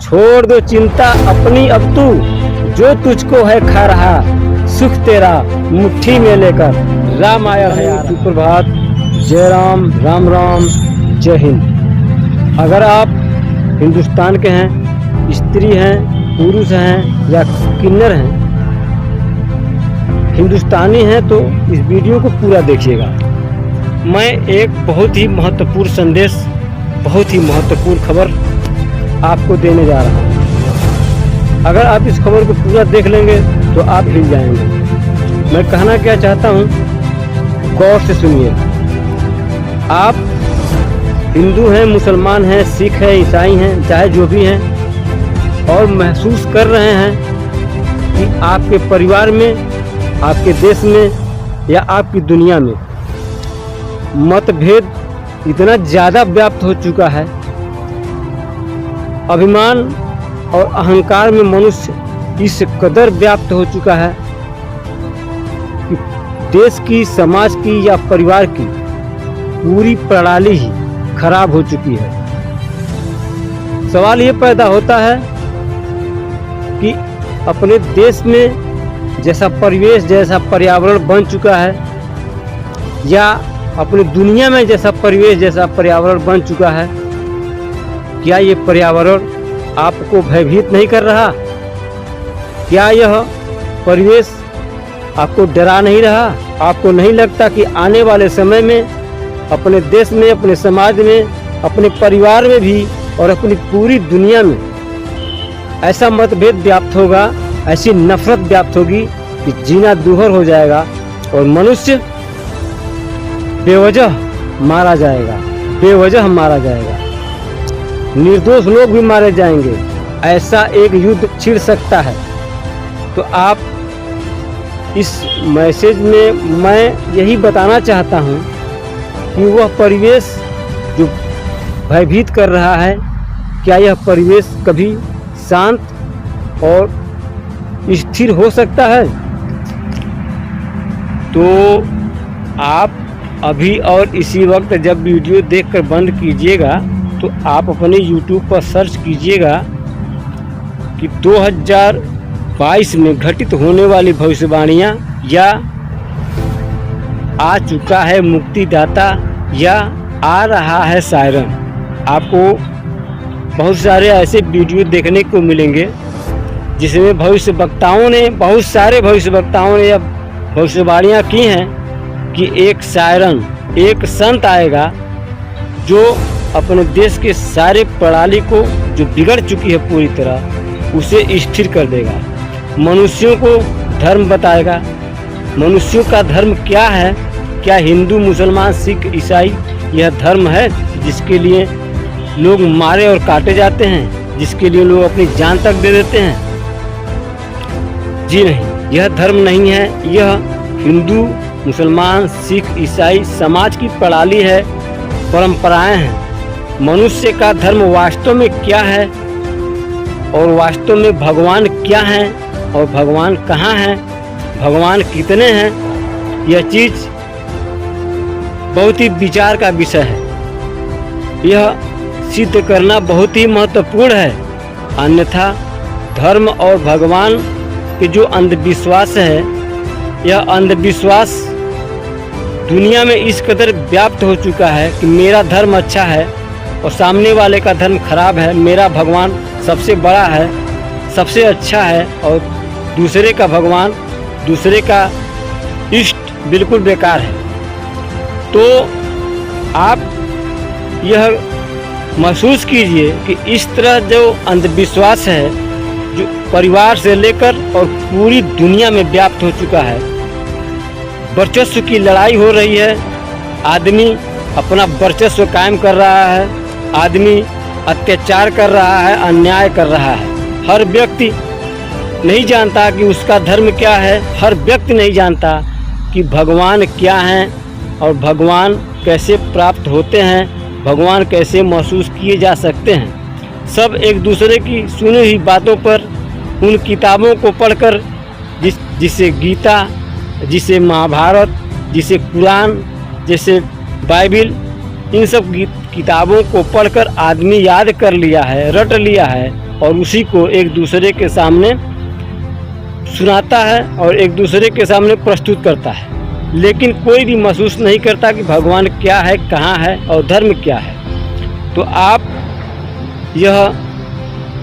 छोड़ दो चिंता अपनी अब तू, जो तुझको है खा रहा, सुख तेरा मुट्ठी में लेकर। राम आया है। सुप्रभात, जय राम, राम राम, जय हिंद। अगर आप हिंदुस्तान के हैं, स्त्री हैं, पुरुष हैं या किन्नर हैं, हिंदुस्तानी हैं, तो इस वीडियो को पूरा देखिएगा। मैं एक बहुत ही महत्वपूर्ण संदेश, बहुत ही महत्वपूर्ण खबर आपको देने जा रहा हूँ। अगर आप इस खबर को पूरा देख लेंगे तो आप हिल जाएंगे। मैं कहना क्या चाहता हूँ, गौर से सुनिए। आप हिंदू हैं, मुसलमान हैं, सिख हैं, ईसाई हैं, चाहे जो भी हैं, और महसूस कर रहे हैं कि आपके परिवार में, आपके देश में या आपकी दुनिया में मतभेद इतना ज़्यादा व्याप्त हो चुका है। अभिमान और अहंकार में मनुष्य इस कदर व्याप्त हो चुका है कि देश की, समाज की या परिवार की पूरी प्रणाली ही खराब हो चुकी है। सवाल ये पैदा होता है कि अपने देश में जैसा परिवेश, जैसा पर्यावरण बन चुका है, या अपनी दुनिया में जैसा परिवेश, जैसा पर्यावरण बन चुका है, क्या ये पर्यावरण आपको भयभीत नहीं कर रहा? क्या यह परिवेश आपको डरा नहीं रहा? आपको नहीं लगता कि आने वाले समय में अपने देश में, अपने समाज में, अपने परिवार में भी और अपनी पूरी दुनिया में ऐसा मतभेद व्याप्त होगा, ऐसी नफरत व्याप्त होगी कि जीना दूभर हो जाएगा और मनुष्य बेवजह मारा जाएगा, बेवजह मारा जाएगा, निर्दोष लोग भी मारे जाएंगे। ऐसा एक युद्ध छिड़ सकता है। तो आप इस मैसेज में मैं यही बताना चाहता हूँ कि वह परिवेश जो भयभीत कर रहा है, क्या यह परिवेश कभी शांत और स्थिर हो सकता है? तो आप अभी और इसी वक्त जब वीडियो देखकर बंद कीजिएगा तो आप अपने YouTube पर सर्च कीजिएगा कि 2022 में घटित होने वाली भविष्यवाणियाँ, या आ चुका है मुक्तिदाता, या आ रहा है सायरन। आपको बहुत सारे ऐसे वीडियो देखने को मिलेंगे जिसमें भविष्यवक्ताओं ने, बहुत सारे भविष्यवक्ताओं ने भविष्यवाणियाँ की हैं कि एक सायरन, एक संत आएगा जो अपने देश के सारे प्रणाली को, जो बिगड़ चुकी है पूरी तरह, उसे स्थिर कर देगा। मनुष्यों को धर्म बताएगा। मनुष्यों का धर्म क्या है? क्या हिंदू, मुसलमान, सिख, ईसाई यह धर्म है जिसके लिए लोग मारे और काटे जाते हैं, जिसके लिए लोग अपनी जान तक दे देते हैं? जी नहीं, यह धर्म नहीं है। यह हिंदू, मुसलमान, सिख, ईसाई समाज की प्रणाली है, परंपराएं हैं। मनुष्य का धर्म वास्तव में क्या है और वास्तव में भगवान क्या है और भगवान कहाँ है, भगवान कितने हैं, यह चीज़ बहुत ही विचार का विषय है। यह सिद्ध करना बहुत ही महत्वपूर्ण है। अन्यथा धर्म और भगवान के जो अंधविश्वास है, यह अंधविश्वास दुनिया में इस कदर व्याप्त हो चुका है कि मेरा धर्म अच्छा है और सामने वाले का धर्म खराब है, मेरा भगवान सबसे बड़ा है, सबसे अच्छा है, और दूसरे का भगवान, दूसरे का इष्ट बिल्कुल बेकार है। तो आप यह महसूस कीजिए कि इस तरह जो अंधविश्वास है, जो परिवार से लेकर और पूरी दुनिया में व्याप्त हो चुका है, वर्चस्व की लड़ाई हो रही है। आदमी अपना वर्चस्व कायम कर रहा है, आदमी अत्याचार कर रहा है, अन्याय कर रहा है। हर व्यक्ति नहीं जानता कि उसका धर्म क्या है, हर व्यक्ति नहीं जानता कि भगवान क्या हैं और भगवान कैसे प्राप्त होते हैं, भगवान कैसे महसूस किए जा सकते हैं। सब एक दूसरे की सुनी हुई बातों पर, उन किताबों को पढ़कर, जिसे गीता, जिसे महाभारत, जिसे कुरान, जैसे बाइबिल, इन सब किताबों को पढ़कर आदमी याद कर लिया है, रट लिया है और उसी को एक दूसरे के सामने सुनाता है और एक दूसरे के सामने प्रस्तुत करता है, लेकिन कोई भी महसूस नहीं करता कि भगवान क्या है, कहाँ है और धर्म क्या है। तो आप यह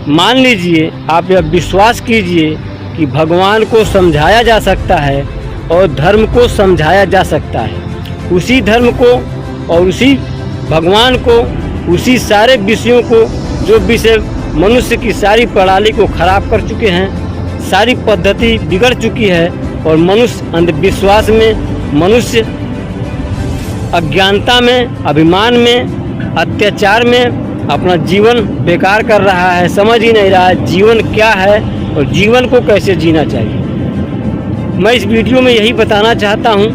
मान लीजिए, आप यह विश्वास कीजिए कि भगवान को समझाया जा सकता है और धर्म को समझाया जा सकता है। उसी धर्म को और उसी भगवान को, उसी सारे विषयों को जो विषय मनुष्य की सारी प्रणाली को खराब कर चुके हैं, सारी पद्धति बिगड़ चुकी है और मनुष्य अंधविश्वास में, मनुष्य अज्ञानता में, अभिमान में, अत्याचार में अपना जीवन बेकार कर रहा है, समझ ही नहीं रहा है जीवन क्या है और जीवन को कैसे जीना चाहिए। मैं इस वीडियो में यही बताना चाहता हूँ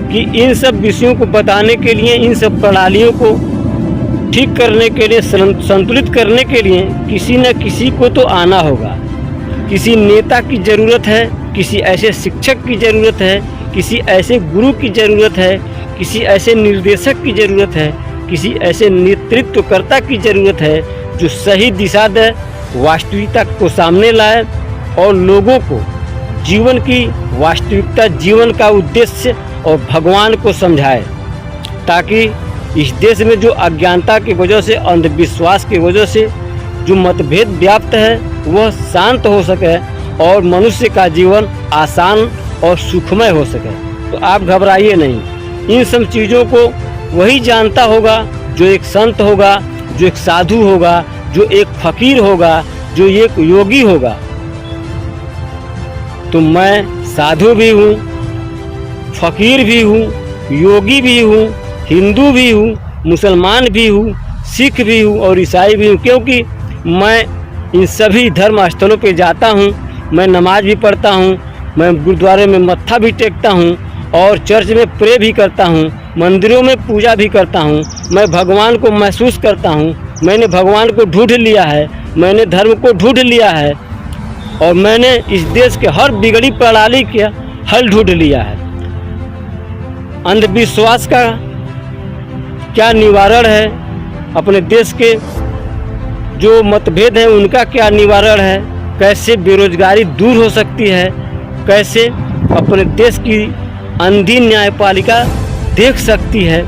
कि इन सब विषयों को बताने के लिए, इन सब प्रणालियों को ठीक करने के लिए, संतुलित करने के लिए किसी न किसी को तो आना होगा। किसी नेता की ज़रूरत है, किसी ऐसे शिक्षक की ज़रूरत है, किसी ऐसे गुरु की ज़रूरत है, किसी ऐसे निर्देशक की ज़रूरत है, किसी ऐसे नेतृत्वकर्ता की ज़रूरत है जो सही दिशा दे, वास्तविकता को सामने लाए और लोगों को जीवन की वास्तविकता, जीवन का उद्देश्य और भगवान को समझाए, ताकि इस देश में जो अज्ञानता की वजह से, अंधविश्वास की वजह से जो मतभेद व्याप्त है वह शांत हो सके और मनुष्य का जीवन आसान और सुखमय हो सके। तो आप घबराइए नहीं, इन सब चीज़ों को वही जानता होगा जो एक संत होगा, जो एक साधु होगा, जो एक फकीर होगा, जो एक योगी होगा। तो मैं साधु भी हूँ, फकीर भी हूँ, योगी भी हूँ, हिंदू भी हूँ, मुसलमान भी हूँ, सिख भी हूँ और ईसाई भी हूँ, क्योंकि मैं इन सभी धर्म स्थलों पे जाता हूँ। मैं नमाज भी पढ़ता हूँ, मैं गुरुद्वारे में मत्था भी टेकता हूँ और चर्च में प्रे भी करता हूँ, मंदिरों में पूजा भी करता हूँ। मैं भगवान को महसूस करता हूँ, मैंने भगवान को ढूंढ लिया है, मैंने धर्म को ढूंढ लिया है और मैंने इस देश के हर बिगड़ी प्रणाली के हल ढूंढ लिया है। अंधविश्वास का क्या निवारण है, अपने देश के जो मतभेद हैं उनका क्या निवारण है, कैसे बेरोजगारी दूर हो सकती है, कैसे अपने देश की अंधी न्यायपालिका देख सकती है,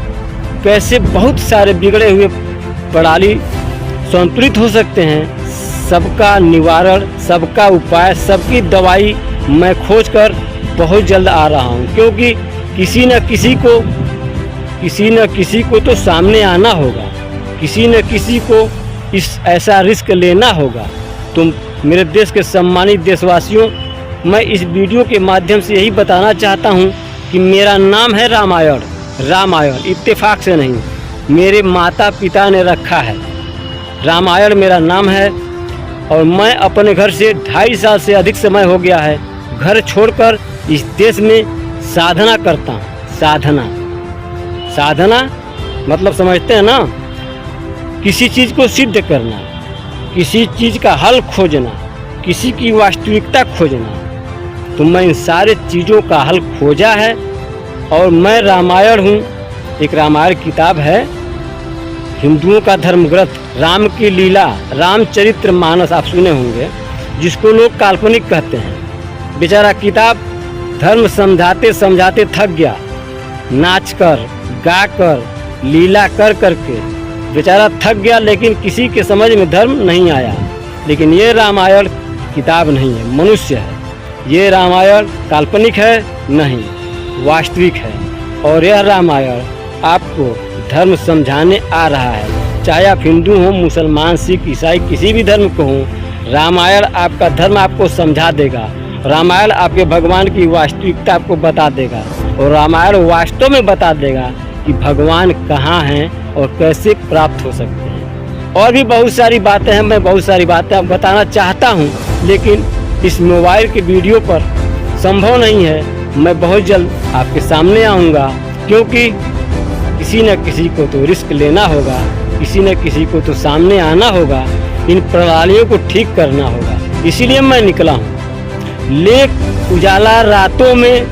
कैसे बहुत सारे बिगड़े हुए प्रणाली संतुलित हो सकते हैं, सबका निवारण, सबका उपाय, सबकी दवाई मैं खोजकर बहुत जल्द आ रहा हूँ। क्योंकि किसी न किसी को तो सामने आना होगा, किसी न किसी को इस ऐसा रिस्क लेना होगा। तुम मेरे देश के सम्मानित देशवासियों, मैं इस वीडियो के माध्यम से यही बताना चाहता हूँ कि मेरा नाम है रामायण। रामायण इत्तेफाक से नहीं, मेरे माता पिता ने रखा है, रामायण मेरा नाम है। और मैं अपने घर से 2.5 साल से अधिक समय हो गया है घर छोड़कर इस देश में साधना करता हूँ। साधना मतलब समझते हैं ना, किसी चीज़ को सिद्ध करना, किसी चीज़ का हल खोजना, किसी की वास्तविकता खोजना। तो मैं इन सारे चीज़ों का हल खोजा है और मैं रामायण हूँ। एक रामायण किताब है, हिंदुओं का धर्म ग्रंथ, राम की लीला, रामचरित्र मानस आप सुने होंगे, जिसको लोग काल्पनिक कहते हैं। बेचारा किताब धर्म समझाते समझाते थक गया, नाच कर, गा कर, लीला कर करके बेचारा थक गया, लेकिन किसी के समझ में धर्म नहीं आया। लेकिन ये रामायण किताब नहीं है, मनुष्य है। ये रामायण काल्पनिक है नहीं, वास्तविक है। और यह रामायण आपको धर्म समझाने आ रहा है, चाहे आप हिंदू हो, मुसलमान, सिख, ईसाई, किसी भी धर्म को हो, रामायण आपका धर्म आपको समझा देगा। रामायण आपके भगवान की वास्तविकता आपको बता देगा और रामायण वास्तव में बता देगा कि भगवान कहाँ हैं और कैसे प्राप्त हो सकते हैं। और भी बहुत सारी बातें हैं, मैं बहुत सारी बातें आप बताना चाहता हूँ, लेकिन इस मोबाइल के वीडियो पर संभव नहीं है। मैं बहुत जल्द आपके सामने आऊँगा, क्योंकि किसी न किसी को तो रिस्क लेना होगा, किसी न किसी को तो सामने आना होगा, इन प्रणालियों को ठीक करना होगा। इसीलिए मैं निकला हूँ, ले उजाला रातों में,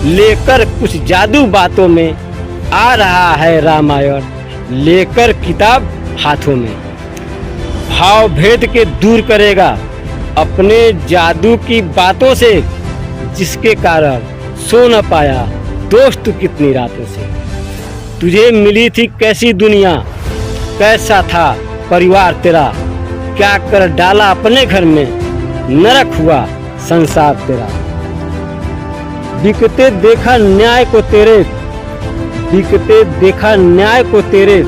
लेकर कुछ जादू बातों में, आ रहा है रामायण, लेकर किताब हाथों में। भाव भेद के दूर करेगा अपने जादू की बातों से, जिसके कारण सो न पाया दोस्त कितनी रातों से। तुझे मिली थी कैसी दुनिया, कैसा था परिवार तेरा, क्या कर डाला अपने घर में, नरक हुआ संसार तेरा। बिकते देखा न्याय को तेरे, बिकते देखा न्याय को तेरे,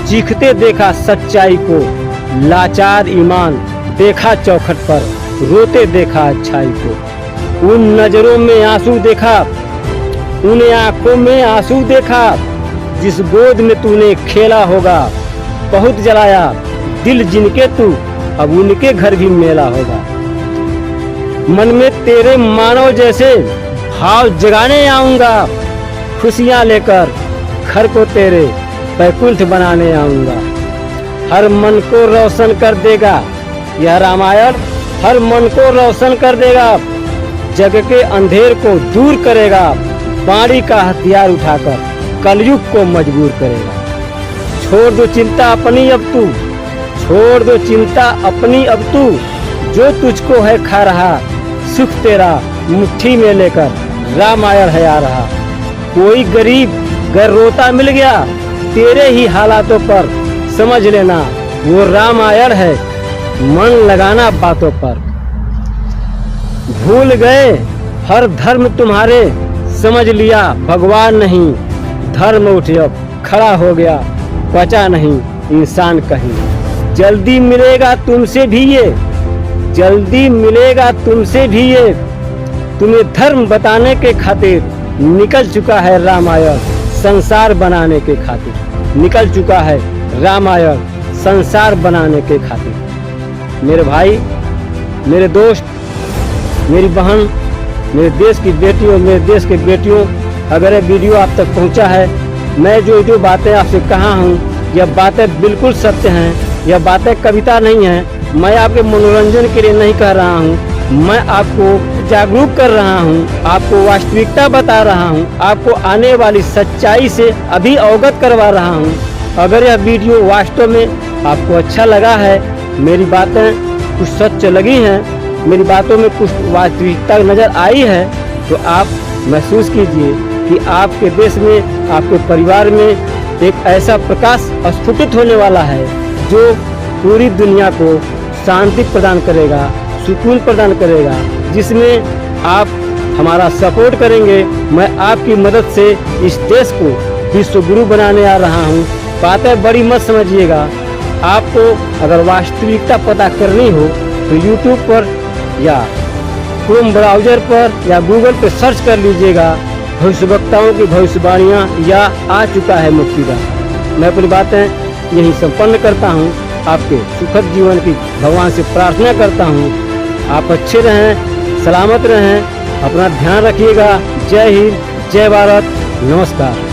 चीखते देखा सच्चाई को, लाचार ईमान देखा चौखट पर, रोते देखा अच्छाई को। उन नजरों में आंसू देखा, उन आंखों में आंसू देखा, जिस गोद में तूने खेला होगा। बहुत जलाया दिल जिनके तू, अब उनके घर भी मेला होगा। मन में तेरे मानव जैसे भाव जगाने आऊंगा, खुशियां लेकर घर को तेरे बैकुंठ बनाने आऊंगा। हर मन को रोशन कर देगा यह रामायण, हर मन को रोशन कर देगा, जग के अंधेर को दूर करेगा, बाणी का हथियार उठाकर कलयुग को मजबूर करेगा। छोड़ दो चिंता अपनी अब तू, छोड़ दो चिंता अपनी अब तू, जो तुझको है खा रहा सुख तेरा मुट्ठी में लेकर रामायण है आ रहा। कोई गरीब घर रोता मिल गया तेरे ही हालातों पर, समझ लेना वो रामायण है, मन लगाना बातों पर। भूल गए हर धर्म तुम्हारे, समझ लिया भगवान नहीं, धर्म उठे अब खड़ा हो गया, बचा नहीं इंसान कहीं। जल्दी मिलेगा तुमसे भी ये, जल्दी मिलेगा तुमसे भी ये, तुम्हें धर्म बताने के खातिर निकल चुका है रामायण, संसार बनाने के खातिर निकल चुका है रामायण, संसार बनाने के खातिर। मेरे भाई, मेरे दोस्त, मेरी बहन, मेरे देश की बेटियों, मेरे देश के बेटियों, अगर ये वीडियो आप तक पहुंचा है, मैं जो बातें आपसे कहा हूं, यह बातें बिल्कुल सत्य हैं, यह बातें कविता नहीं है। मैं आपके मनोरंजन के लिए नहीं कह रहा हूं, मैं आपको जागरूक कर रहा हूं, आपको वास्तविकता बता रहा हूं, आपको आने वाली सच्चाई से अभी अवगत करवा रहा हूं। अगर यह वीडियो वास्तव में आपको अच्छा लगा है, मेरी बातें कुछ सच लगी हैं, मेरी बातों में कुछ वास्तविकता नज़र आई है, तो आप महसूस कीजिए कि आपके देश में, आपके परिवार में एक ऐसा प्रकाश स्फुटित होने वाला है जो पूरी दुनिया को शांति प्रदान करेगा, सुकून प्रदान करेगा, जिसमें आप हमारा सपोर्ट करेंगे। मैं आपकी मदद से इस देश को विश्व गुरु बनाने आ रहा हूँ। बातें बड़ी मत समझिएगा। आपको अगर वास्तविकता पता करनी हो तो YouTube पर या क्रोम ब्राउजर पर या गूगल पर सर्च कर लीजिएगा, भविष्यवक्ताओं की भविष्यवाणियाँ या आ चुका है मुक्तिदा। मैं अपनी बातें यही संपन्न करता हूँ। आपके सुखद जीवन की भगवान से प्रार्थना करता हूँ। आप अच्छे रहें, सलामत रहें, अपना ध्यान रखिएगा। जय हिंद, जय भारत, नमस्कार।